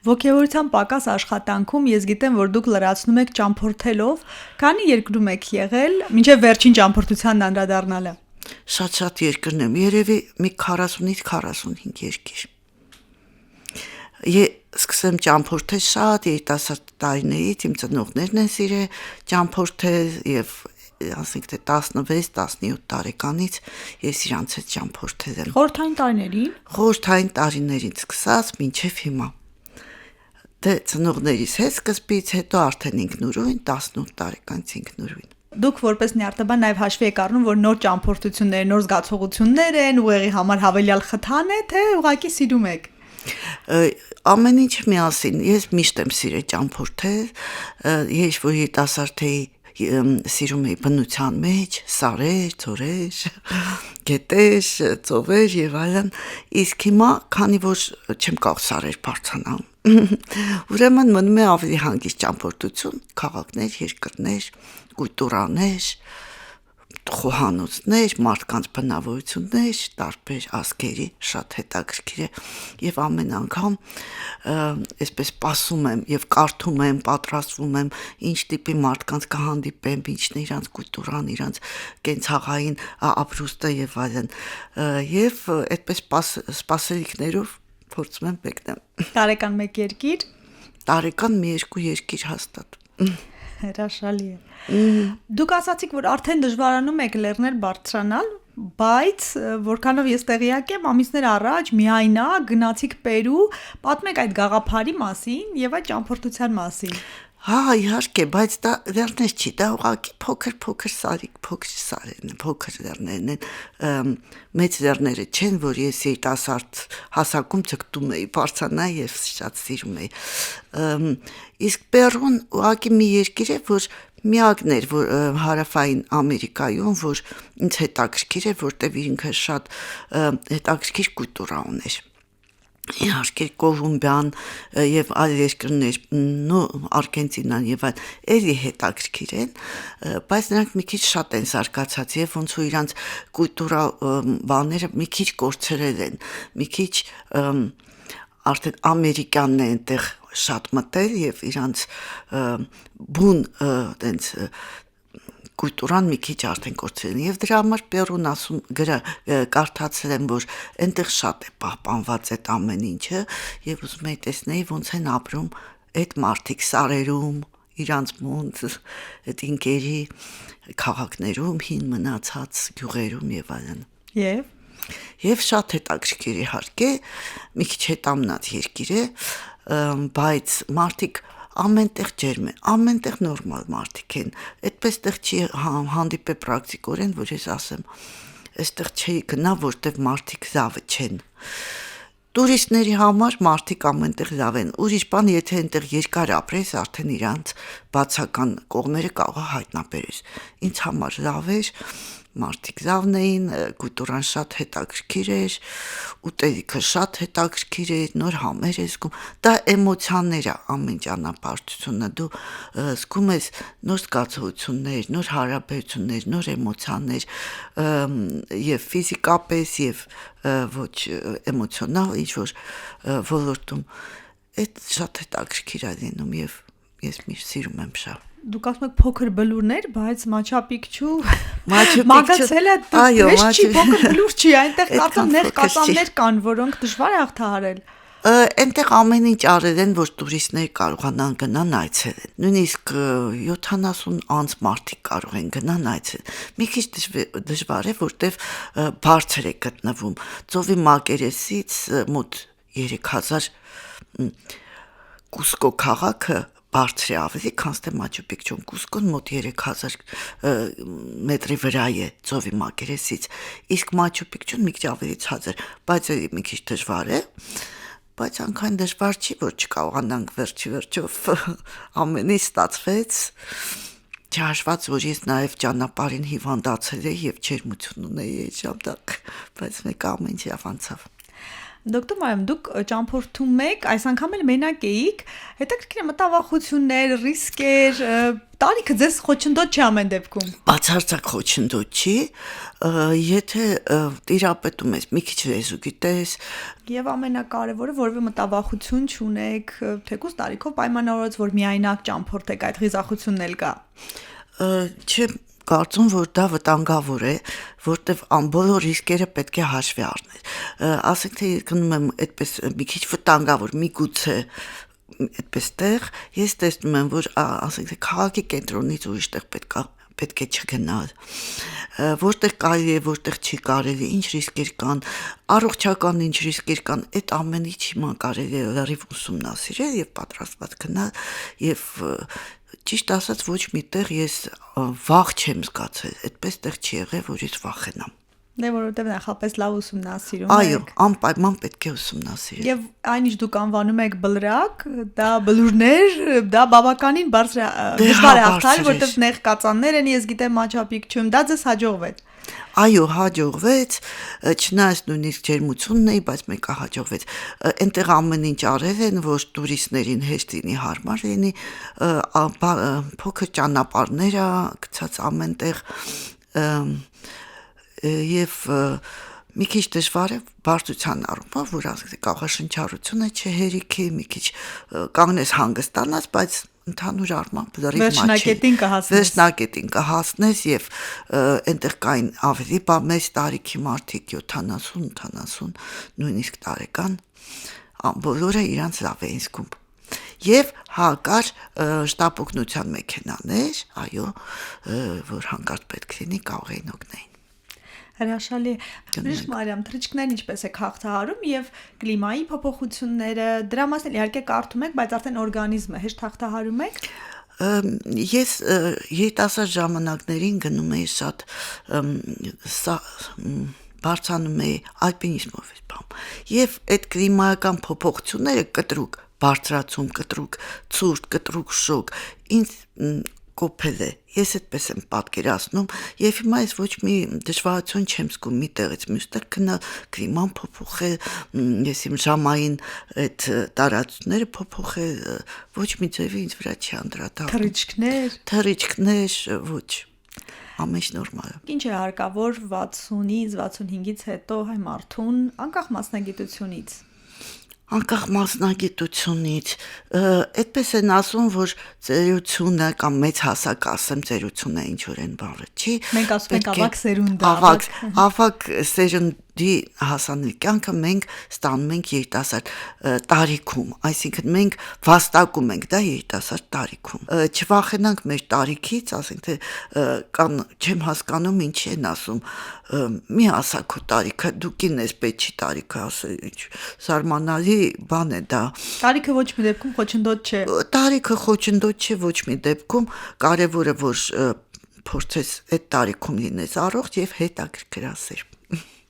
Ոգևորության պակաս աշխատանքում ես գիտեմ, որ դուք լրացնում եք ճամփորդելով, քանի երկրում եք եղել, մինչև վերջին ճամփորդությանն անդրադառնալը։ Շատ երկրներ եմ, երևի մի 40-ից 45 երկիր։ Սկսեմ ճամփորդել շատ երիտասարդ տարիներից, իմ ծնողներն են սիրել ճամփորդել եւ ասենք թե 16-17 տարեկանից ես իրանց հետ ճամփորդել եմ։ Խորհրդային տարիներին սկսած մինչև հիմա։ Դե ծնողներիս հետ սկզբից, հետո արդեն ինքնուրույն 18 տարեկանից ինքնուրույն։ Դուք որպես նյարդաբան նաև հաշվի եք առնում, որ նոր ճամփորդություններ, նոր զգացողություններ են, ուղեղի համար հավելյալ խթան է, թե ուղղակի սիրում եք։ Ամեն ինչ միասին, ես միշտ եմ սիրել ճամփորդել, ես որ երիտասարդ էի սիրում էի բնության մեջ, սարեր, ձորեր, գետեր, ծովեր եւ այլն, իսկ հիմա, քանի որ չեմ կարող սարեր բարձրանալ, ուրեմն մնում է ավելի հանգիստ ճամփորդություն, քաղաքներ, երկրներ, կուլտուրաներ, խոհանոցներ, մարդկանց բնավորություններ, տարբեր ազգերի, շատ հետաքրքիր է եւ ամեն անգամ այսպես սպասում եմ եւ կարդում եմ, պատրաստվում եմ, ինչ տիպի մարդկանց կհանդիպեմ, ինչն է իրանց կուլտուրան, իրանց կենցաղային ապրուստը եւ այլն եւ այդպես սպասելիքներով փորձում եմ մեկնեմ։ Տարեկան 1 երկիր։ Տարեկան մի 2 երկիր հաստատ։ Հրաշալի է։ Դուք ասացիք, որ արդեն դժվարանում եք լեռներ բարձրանալ, բայց որքանով ես տեղյակ եմ, ամիսներ առաջ միայնակ գնացիք Պերու, պատմեք այդ գաղափարի մասին եւ այդ ճամփորդության մասին։ Հա, իհարկե, բայց դա լեռներ չի, դա ուղղակի փոքր սարիկ, փոքր լեռներն են, մեծ լեռները չեն, որ ես երիտասարդ հասակում ձգտում էի բարձրանալ եւ շատ սիրում էի։ Իսկ Պերուն ուղղակի մի երկիր է, որ միակն էր, որ հարավային Ամերիկայում, որ ինձ հետաքրքիր է, որտեղ ինքը շատ հետաքրքիր կուլտուրա ուներ։ Իհարկե Կոլումբիան եւ այլ երկրներ, Արգենտինան եւ այլ էլի հետաքրքիր են, բայց նրանք մի քիչ շատ են զարգացած եւ ոնց որ իրանց կուլտուրա բաները մի քիչ կորցրել են, մի քիչ արդեն ամերիկյանն է այնտեղ շատ մտել եւ իրանց բուն տենց կուլտուրան մի քիչ արդեն կորցրել եւ դրա համար Պերուն ասում կարդացել եմ, որ այնտեղ շատ է պահպանված այդ ամեն ինչը եւ ուզում եի տեսնել ոնց են ապրում այդ մարդիկ սարերում, իրանց մոնտ, այդ ինկերի քաղաքներում, հին մնացած գյուղերում եւ այլն։ Եվ շատ հետաքրքիր իհարկե, մի քիչ հետամնաց երկիր է, բայց մարդիկ ամենտեղ ջերմ է, ամենտեղ նորմալ մարդիկ են, այդպես տեղ չի հանդիպե պրակտիկորեն, որ ես ասեմ, այստեղ չի գնա, որտեղ մարդիկ լավը չեն։ Տուրիստների համար մարդիկ ամենտեղ լավ են, ուրիշ բան, եթե այնտեղ երկար ապրես, արդեն իրանց բացական կողմերը կարող է հայտնաբերես։ Ինձ համար լավ էր, մարդիկ լավն էին, կուլտուրան շատ հետաքրքիր էր, ուտելիքը շատ հետաքրքիր էր, նոր համեր ես զգում, դա էմոցիաներ է ամեն ճանապարհությունը, դու զգում ես նոր զգացողություններ, նոր հարաբերություններ, նոր էմոցիաներ, եւ ֆիզիկապես եւ ոչ էմոցիոնալ ինչ-որ ոլորտում, այդ շատ հետաքրքիր է լինում եւ ես միշտ սիրում եմ շատ։ Դուք ասում եք փոքր բլուրներ, բայց Մաչու Պիկչու մագացելը դուրս չի, փոքր բլուր չի, այնտեղ կատաններ կան, որոնք դժվար է հաղթահարել։ Այնտեղ ամեն ինչ արել են, որ տուրիստներ կարողանան գնան այցելեն։ Նույնիսկ 70 անց մարդիկ կարող են գնան այցելեն։ Մի քիչ դժվար է, որտեղ բարձր է գտնվում։ Ծովի մակերեսից մոտ 3000 Կուսկո քաղաքը բարձր է ավելի, քան թե Մաչու Պիկչուն, Կուսկոն մոտ 3000 մետրի վրա է ծովի մակերեսից, իսկ Մաչու Պիկչուն մի քիչ ավելի ցածր, բայց էլի մի քիչ դժվար է, բայց այնքան դժվար չի, որ չկարողանանք վերջով ամեն ինչ ստացվեց, չհաշված, որ ես նաև ճանապարհին հիվանդացել էի եւ ջերմություն ունեի այդ ժամանակ, բայց մեկ ամեն ինչ անցավ։ Դոկտոր Մարիամ, դուք ճամփորդում եք, այս անգամ էլ մենակ էիք, հետաքրքիր է մտավախություններ, ռիսկեր, տարիքը ձեզ խոչընդոտ չի ամեն դեպքում։ Բացարձակ խոչընդոտ չի, եթե տիրապետում ես, մի քիչ լեզու գիտես, Եվ ամենակարևորը, որևէ մտավախություն չունեք, թեկուզ տարիքով պայմանավորված, որ միայնակ ճամփորդեք, այդ խիզախությունն էլ կա։ Չեմ կարծում, որ դա վտանգավոր է, որտեվ ամբողջ ռիսկերը պետք է հաշվի առնել։ Ասենք թե գնում եմ այդպես մի քիչ վտանգավոր, միգուցե այդպես տեղ, ես տեսնում եմ, որ ասենք թե քաղաքի կենտրոնից ուրիշ տեղ պետք է չգնալ, որտեղ կարելի է, որտեղ չի կարելի, ինչ ռիսկեր կան, առողջական ինչ ռիսկեր կան, այդ ամեն ինչ հիմա կարելի է լրիվ ուսումնասիրել եւ պատրաստված գնալ եւ ճիշտ ասած ոչ միտեղ ես վախ չեմ զգացել, այդպես տեղ չի եղել, որ ես վախենամ։ Դե որովհետև նախապես լավ ուսումնասիրում Այո, եք։ անպայման պետք է ուսումնասիրել։ Եվ այն ինչ դուք անվանում եք բլրակ, դա բլուրներ, դա բավականին բարձր դժվար է հաղթալ, որովհետև նեղ կածաններ են, ես գիտեմ մաչապիկ չում, դա ձեզ հաջողվեց։ Այո, հաջողվեց, չնայած նույնիսկ ջերմությունն էի, բայց մեկը հաջողվեց։ Այնտեղ ամեն ինչ արել են, որ տուրիստներին հեշտ լինի, հարմար լինի, փոքր ճանապարհները գցած ամենտեղ եւ մի քիչ դժվար է բարձրության առումով, որ ասենք կաղաշնչառությունը չհերիքի, մի քիչ կանգնես հանգստանաս, բայց ընդհանուր առմամբ լրիվ վերջնակետին կհասնես եւ այնտեղ կային ավելի մեծ տարիքի մարդիկ 70, նույնիսկ տարեկան, բոլորը իրանց լավ էին զգում։ Եվ կար շտապօգնության մեքենաներ, այո, որ հանկարծ պետք լինի կարող էին օգնել։ Հրաշալի է։ Բժիշկ Մարիամ, թռիչքներն ինչպես եք հաղթահարում եւ կլիմայի փոփոխությունները, դրա մասին իհարկե կարդում եք, բայց արդեն օրգանիզմը հեշտ հաղթահարում եք։ Ես երիտասարդ ժամանակներին գնում էի շատ բարձանում էի ալպինիզմով եւ այդ կլիմայական փոփոխությունները կտրուկ բարձրացում, կտրուկ ցուրտ, կտրուկ շոկ ինձ կոփել է, ես այդպես եմ պատկերացնում եւ հիմա ես ոչ մի դժվարություն չեմ զգում մի տեղից մյուս տեղ գնալ, կլիման փոփոխել, ես իմ ժամային այդ տարածությունները փոփոխել, ոչ մի ձևի ինձ վրա չի անդրադառնում։ Թռիչքներ, ոչ, ամեն ինչ նորմալ է։ Ինչ է հարկավոր 60-ից 65-ից հետո հայ մարդուն անկախ մասնագիտությունից։ Անկախ մասնագիտությունից, այդպես են ասում, որ ծերությունը կամ մեծ հասակ ասեմ ծերությունը ինչ որ են բառը, չի։ Մենք ասում ենք ավակ սերունդը, ավակ սերունդի հասանելի կյանքը մենք ստանում ենք երիտասարդ տարիքում, այսինքն մենք վաստակում ենք դա երիտասարդ տարիքում։ Չվախենանք մեր տարիքից, ասենք թե կան չեմ հասկանում ինչի են ասում, մի ասա քո տարիքը, դու կին ես պետք չի տարիքը ասել, ինչ զարմանալի բան է դա։ Տարիքը ոչ մի դեպքում խոչընդոտ չէ։ Տարիքը խոչընդոտ չէ ոչ մի դեպքում, կարևորը որ փորձես այդ տարիքում լինես առողջ եւ հետաքրքրասեր։